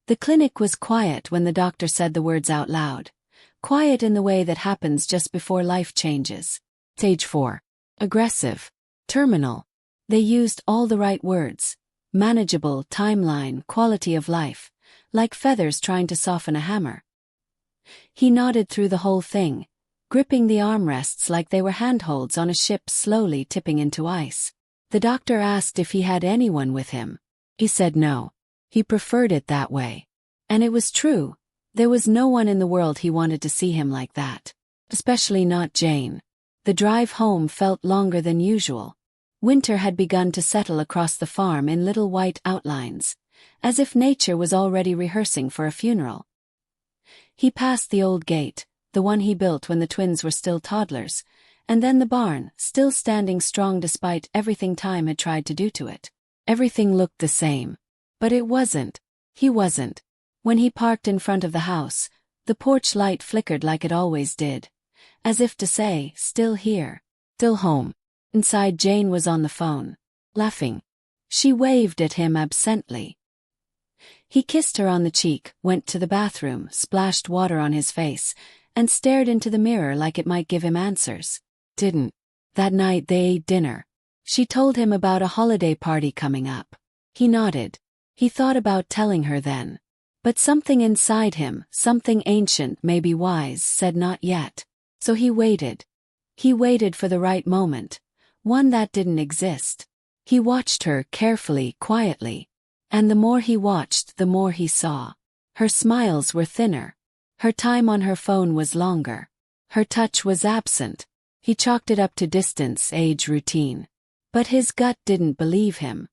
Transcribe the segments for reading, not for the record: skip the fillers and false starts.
The clinic was quiet when the doctor said the words out loud. Quiet in the way that happens just before life changes. Stage 4. Aggressive. Terminal. They used all the right words. Manageable, timeline, quality of life. Like feathers trying to soften a hammer. He nodded through the whole thing, gripping the armrests like they were handholds on a ship slowly tipping into ice. The doctor asked if he had anyone with him. He said no. He preferred it that way. And it was true. There was no one in the world he wanted to see him like that. Especially not Jane. The drive home felt longer than usual. Winter had begun to settle across the farm in little white outlines, as if nature was already rehearsing for a funeral. He passed the old gate, the one he built when the twins were still toddlers, and then the barn, still standing strong despite everything time had tried to do to it. Everything looked the same. But it wasn't. He wasn't. When he parked in front of the house, the porch light flickered like it always did, as if to say, still here, still home. Inside, Jane was on the phone, laughing. She waved at him absently. He kissed her on the cheek, went to the bathroom, splashed water on his face, and stared into the mirror like it might give him answers. Didn't. That night they ate dinner. She told him about a holiday party coming up. He nodded. He thought about telling her then. But something inside him, something ancient, maybe wise, said not yet. So he waited. He waited for the right moment. One that didn't exist. He watched her carefully, quietly. And the more he watched, the more he saw. Her smiles were thinner. Her time on her phone was longer. Her touch was absent. He chalked it up to distance, age, routine. But his gut didn't believe him.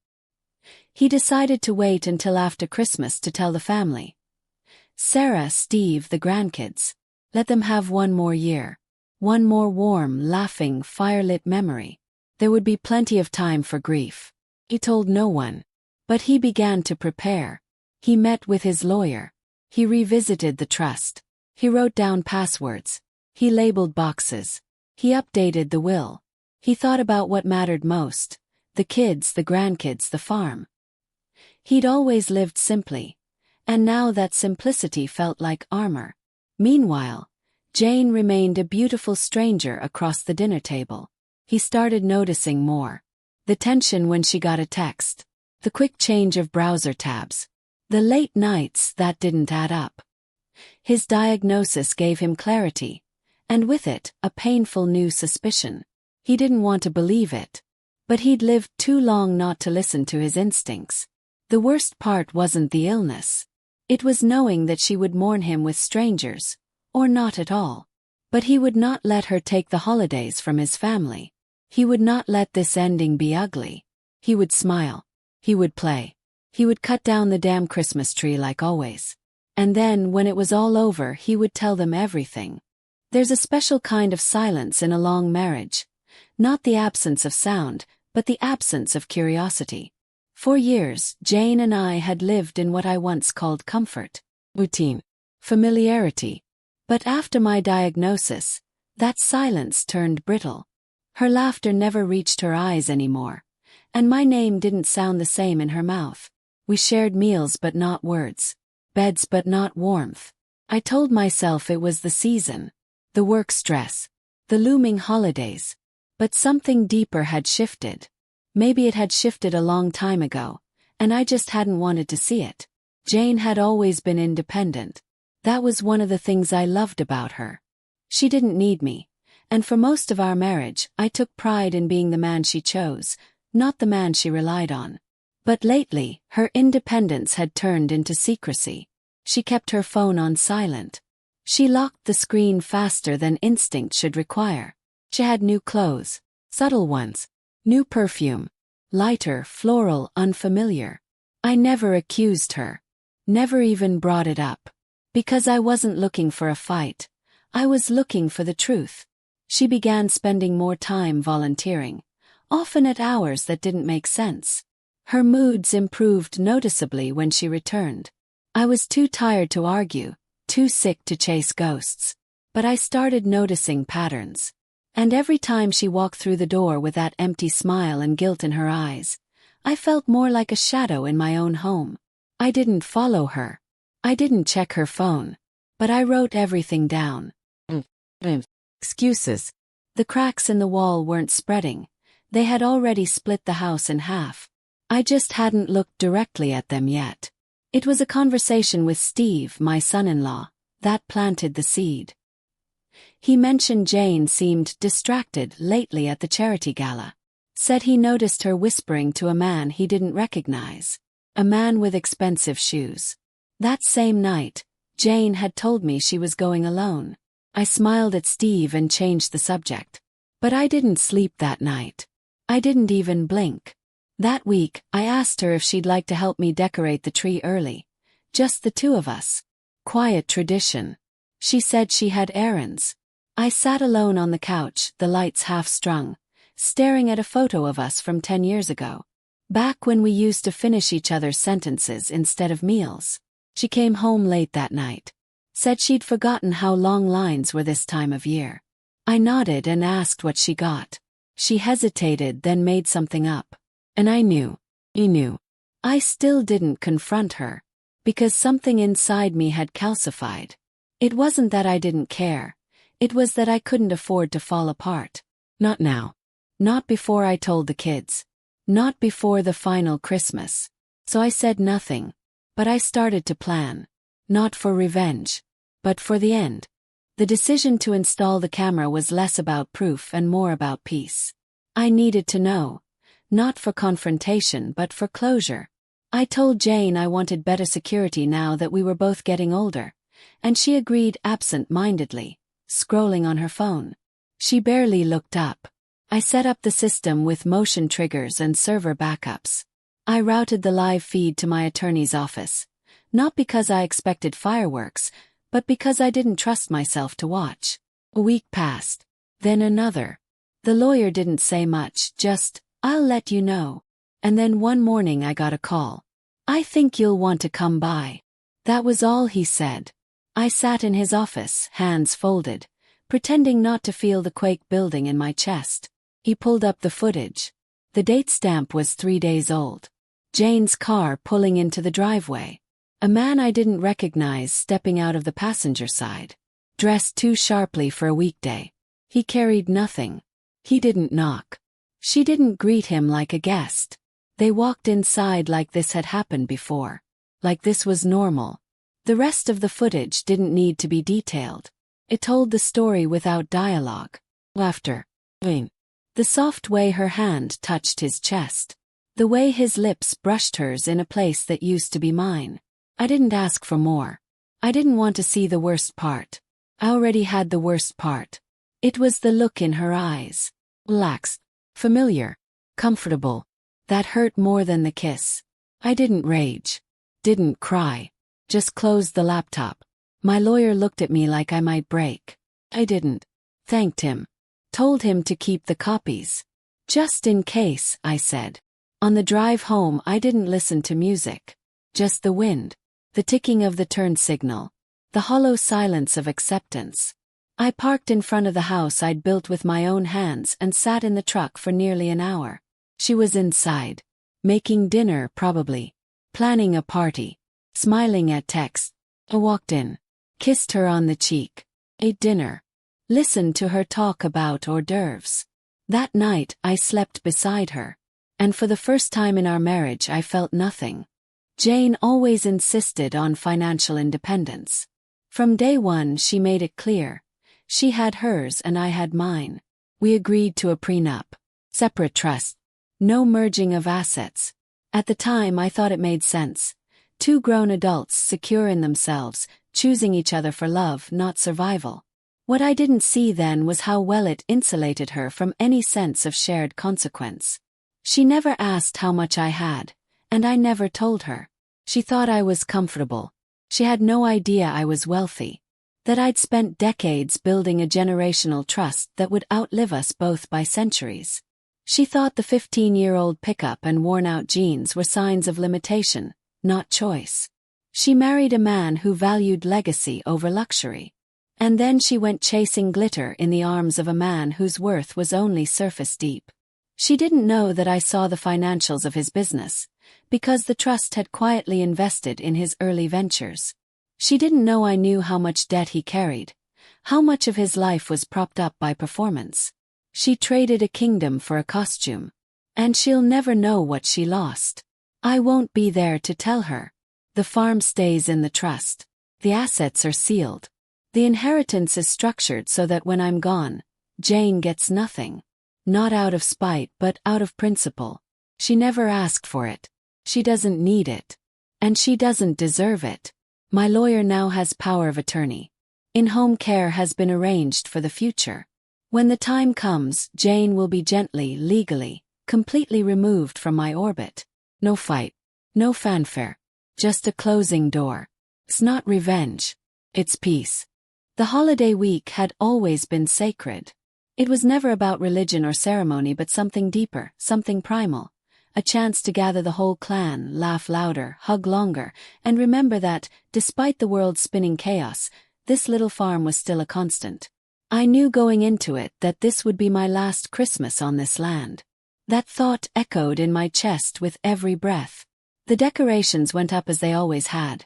He decided to wait until after Christmas to tell the family. Sarah, Steve, the grandkids. Let them have one more year. One more warm, laughing, firelit memory. There would be plenty of time for grief. He told no one. But he began to prepare. He met with his lawyer. He revisited the trust. He wrote down passwords. He labeled boxes. He updated the will. He thought about what mattered most. The kids, the grandkids, the farm. He'd always lived simply. And now that simplicity felt like armor. Meanwhile, Jane remained a beautiful stranger across the dinner table. He started noticing more. The tension when she got a text. The quick change of browser tabs. The late nights that didn't add up. His diagnosis gave him clarity. And with it, a painful new suspicion. He didn't want to believe it. But he'd lived too long not to listen to his instincts. The worst part wasn't the illness. It was knowing that she would mourn him with strangers, or not at all. But he would not let her take the holidays from his family. He would not let this ending be ugly. He would smile. He would play. He would cut down the damn Christmas tree like always. And then, when it was all over, he would tell them everything. There's a special kind of silence in a long marriage. Not the absence of sound, but the absence of curiosity. For years, Jane and I had lived in what I once called comfort, routine, familiarity. But after my diagnosis, that silence turned brittle. Her laughter never reached her eyes anymore. And my name didn't sound the same in her mouth. We shared meals but not words. Beds but not warmth. I told myself it was the season. The work stress. The looming holidays. But something deeper had shifted. Maybe it had shifted a long time ago, and I just hadn't wanted to see it. Jane had always been independent. That was one of the things I loved about her. She didn't need me, and for most of our marriage, I took pride in being the man she chose, not the man she relied on. But lately, her independence had turned into secrecy. She kept her phone on silent. She locked the screen faster than instinct should require. She had new clothes, subtle ones. New perfume. Lighter, floral, unfamiliar. I never accused her. Never even brought it up. Because I wasn't looking for a fight. I was looking for the truth. She began spending more time volunteering. Often at hours that didn't make sense. Her moods improved noticeably when she returned. I was too tired to argue, too sick to chase ghosts. But I started noticing patterns. And every time she walked through the door with that empty smile and guilt in her eyes, I felt more like a shadow in my own home. I didn't follow her. I didn't check her phone, but I wrote everything down. Excuses. The cracks in the wall weren't spreading. They had already split the house in half. I just hadn't looked directly at them yet. It was a conversation with Steve, my son-in-law, that planted the seed. He mentioned Jane seemed distracted lately at the charity gala. Said he noticed her whispering to a man he didn't recognize. A man with expensive shoes. That same night, Jane had told me she was going alone. I smiled at Steve and changed the subject. But I didn't sleep that night. I didn't even blink. That week, I asked her if she'd like to help me decorate the tree early. Just the two of us. Quiet tradition. She said she had errands. I sat alone on the couch, the lights half-strung, staring at a photo of us from 10 years ago. Back when we used to finish each other's sentences instead of meals. She came home late that night. Said she'd forgotten how long lines were this time of year. I nodded and asked what she got. She hesitated, then made something up. And I knew. He knew. I still didn't confront her. Because something inside me had calcified. It wasn't that I didn't care. It was that I couldn't afford to fall apart. Not now. Not before I told the kids. Not before the final Christmas. So I said nothing. But I started to plan. Not for revenge. But for the end. The decision to install the camera was less about proof and more about peace. I needed to know. Not for confrontation but for closure. I told Jane I wanted better security now that we were both getting older. And she agreed absent-mindedly, scrolling on her phone. She barely looked up. I set up the system with motion triggers and server backups. I routed the live feed to my attorney's office. Not because I expected fireworks, but because I didn't trust myself to watch. A week passed. Then another. The lawyer didn't say much, just, "I'll let you know." And then one morning I got a call. "I think you'll want to come by." That was all he said. I sat in his office, hands folded, pretending not to feel the quake building in my chest. He pulled up the footage. The date stamp was 3 days old. Jane's car pulling into the driveway. A man I didn't recognize stepping out of the passenger side. Dressed too sharply for a weekday. He carried nothing. He didn't knock. She didn't greet him like a guest. They walked inside like this had happened before. Like this was normal. The rest of the footage didn't need to be detailed. It told the story without dialogue. Laughter. Wayne. The soft way her hand touched his chest. The way his lips brushed hers in a place that used to be mine. I didn't ask for more. I didn't want to see the worst part. I already had the worst part. It was the look in her eyes. Relaxed. Familiar. Comfortable. That hurt more than the kiss. I didn't rage. Didn't cry. Just closed the laptop. My lawyer looked at me like I might break. I didn't. Thanked him. Told him to keep the copies. Just in case, I said. On the drive home I didn't listen to music. Just the wind. The ticking of the turn signal. The hollow silence of acceptance. I parked in front of the house I'd built with my own hands and sat in the truck for nearly an hour. She was inside. Making dinner, probably. Planning a party. Smiling at text. I walked in. Kissed her on the cheek. Ate dinner. Listened to her talk about hors d'oeuvres. That night, I slept beside her. And for the first time in our marriage I felt nothing. Jane always insisted on financial independence. From day one she made it clear. She had hers and I had mine. We agreed to a prenup. Separate trust. No merging of assets. At the time I thought it made sense. Two grown adults secure in themselves, choosing each other for love, not survival. What I didn't see then was how well it insulated her from any sense of shared consequence. She never asked how much I had, and I never told her. She thought I was comfortable. She had no idea I was wealthy. That I'd spent decades building a generational trust that would outlive us both by centuries. She thought the 15-year-old pickup and worn-out jeans were signs of limitation, not choice. She married a man who valued legacy over luxury. And then she went chasing glitter in the arms of a man whose worth was only surface deep. She didn't know that I saw the financials of his business, because the trust had quietly invested in his early ventures. She didn't know I knew how much debt he carried, how much of his life was propped up by performance. She traded a kingdom for a costume. And she'll never know what she lost. I won't be there to tell her. The farm stays in the trust. The assets are sealed. The inheritance is structured so that when I'm gone, Jane gets nothing. Not out of spite but out of principle. She never asked for it. She doesn't need it. And she doesn't deserve it. My lawyer now has power of attorney. In-home care has been arranged for the future. When the time comes, Jane will be gently, legally, completely removed from my orbit. No fight. No fanfare. Just a closing door. It's not revenge. It's peace. The holiday week had always been sacred. It was never about religion or ceremony but something deeper, something primal. A chance to gather the whole clan, laugh louder, hug longer, and remember that, despite the world's spinning chaos, this little farm was still a constant. I knew going into it that this would be my last Christmas on this land. That thought echoed in my chest with every breath. The decorations went up as they always had.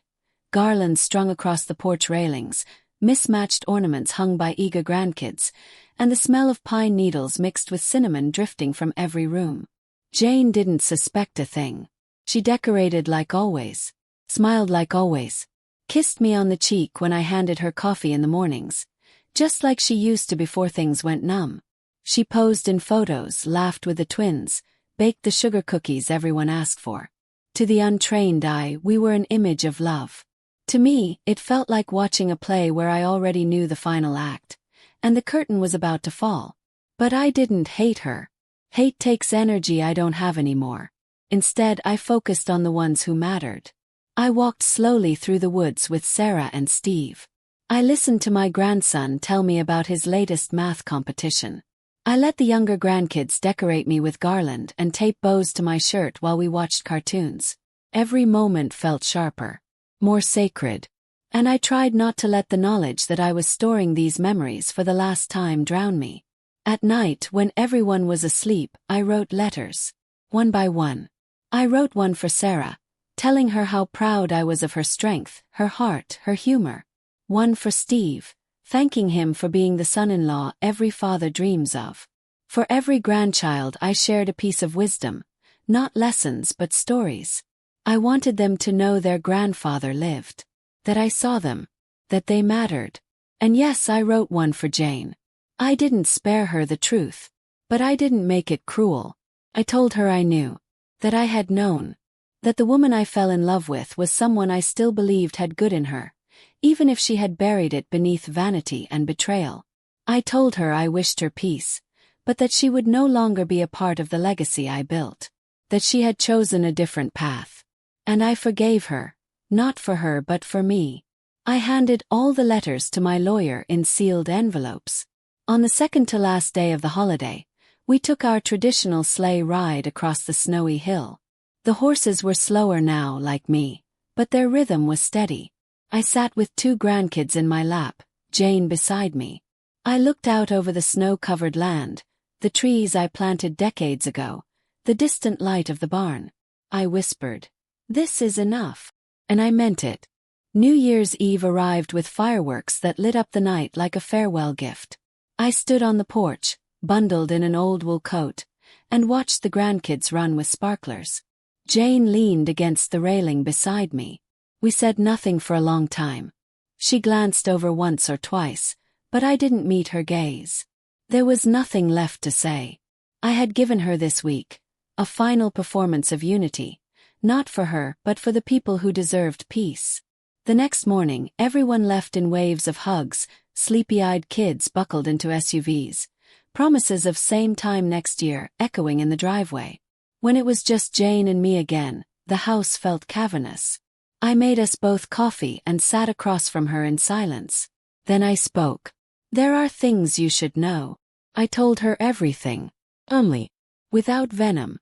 Garlands strung across the porch railings, mismatched ornaments hung by eager grandkids, and the smell of pine needles mixed with cinnamon drifting from every room. Jane didn't suspect a thing. She decorated like always, smiled like always, kissed me on the cheek when I handed her coffee in the mornings, just like she used to before things went numb. She posed in photos, laughed with the twins, baked the sugar cookies everyone asked for. To the untrained eye, we were an image of love. To me, it felt like watching a play where I already knew the final act, and the curtain was about to fall. But I didn't hate her. Hate takes energy I don't have anymore. Instead, I focused on the ones who mattered. I walked slowly through the woods with Sarah and Steve. I listened to my grandson tell me about his latest math competition. I let the younger grandkids decorate me with garland and tape bows to my shirt while we watched cartoons. Every moment felt sharper, more sacred. And I tried not to let the knowledge that I was storing these memories for the last time drown me. At night, when everyone was asleep, I wrote letters. One by one. I wrote one for Sarah, telling her how proud I was of her strength, her heart, her humor. One for Steve, thanking him for being the son-in-law every father dreams of. For every grandchild I shared a piece of wisdom, not lessons but stories. I wanted them to know their grandfather lived, that I saw them, that they mattered. And yes, I wrote one for Jane. I didn't spare her the truth, but I didn't make it cruel. I told her I knew, that I had known, that the woman I fell in love with was someone I still believed had good in her, even if she had buried it beneath vanity and betrayal. I told her I wished her peace, but that she would no longer be a part of the legacy I built, that she had chosen a different path. And I forgave her, not for her but for me. I handed all the letters to my lawyer in sealed envelopes. On the second-to-last day of the holiday, we took our traditional sleigh ride across the snowy hill. The horses were slower now, like me, but their rhythm was steady. I sat with two grandkids in my lap, Jane beside me. I looked out over the snow-covered land, the trees I planted decades ago, the distant light of the barn. I whispered, "This is enough." And I meant it. New Year's Eve arrived with fireworks that lit up the night like a farewell gift. I stood on the porch, bundled in an old wool coat, and watched the grandkids run with sparklers. Jane leaned against the railing beside me. We said nothing for a long time. She glanced over once or twice, but I didn't meet her gaze. There was nothing left to say. I had given her this week, a final performance of unity, not for her but for the people who deserved peace. The next morning, everyone left in waves of hugs, sleepy-eyed kids buckled into SUVs, promises of same time next year echoing in the driveway. When it was just Jane and me again, the house felt cavernous. I made us both coffee and sat across from her in silence. Then I spoke. "There are things you should know." I told her everything. Only, without venom.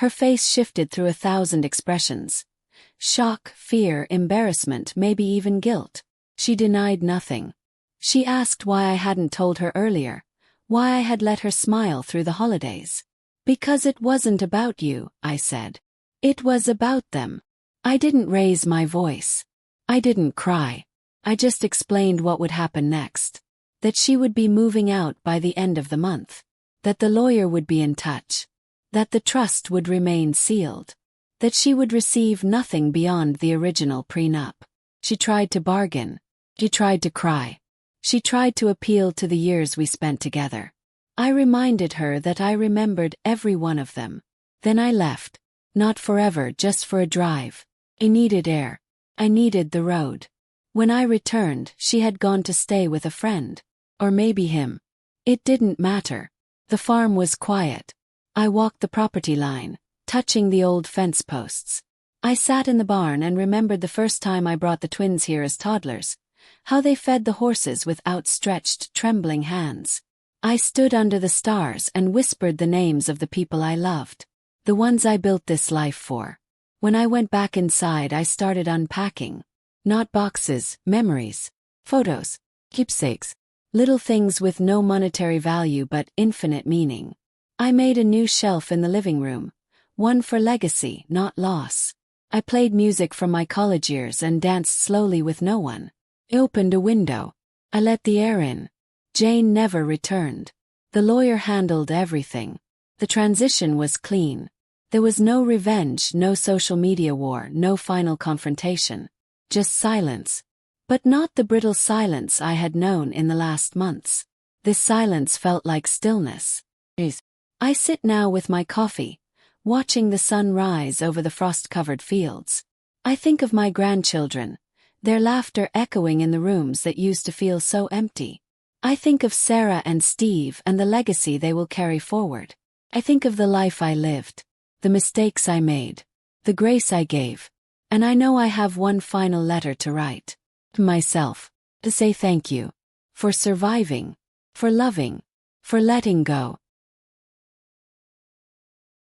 Her face shifted through 1,000 expressions. Shock, fear, embarrassment, maybe even guilt. She denied nothing. She asked why I hadn't told her earlier, why I had let her smile through the holidays. "Because it wasn't about you," I said. "It was about them." I didn't raise my voice. I didn't cry. I just explained what would happen next. That she would be moving out by the end of the month. That the lawyer would be in touch. That the trust would remain sealed. That she would receive nothing beyond the original prenup. She tried to bargain. She tried to cry. She tried to appeal to the years we spent together. I reminded her that I remembered every one of them. Then I left. Not forever, just for a drive. I needed air. I needed the road. When I returned, she had gone to stay with a friend. Or maybe him. It didn't matter. The farm was quiet. I walked the property line, touching the old fence posts. I sat in the barn and remembered the first time I brought the twins here as toddlers, how they fed the horses with outstretched, trembling hands. I stood under the stars and whispered the names of the people I loved, the ones I built this life for. When I went back inside, I started unpacking. Not boxes, memories, photos, keepsakes, little things with no monetary value but infinite meaning. I made a new shelf in the living room, one for legacy, not loss. I played music from my college years and danced slowly with no one. I opened a window. I let the air in. Jane never returned. The lawyer handled everything. The transition was clean. There was no revenge, no social media war, no final confrontation. Just silence. But not the brittle silence I had known in the last months. This silence felt like stillness. I sit now with my coffee, watching the sun rise over the frost-covered fields. I think of my grandchildren, their laughter echoing in the rooms that used to feel so empty. I think of Sarah and Steve and the legacy they will carry forward. I think of the life I lived, the mistakes I made, the grace I gave, and I know I have one final letter to write. To myself, to say thank you. For surviving. For loving. For letting go.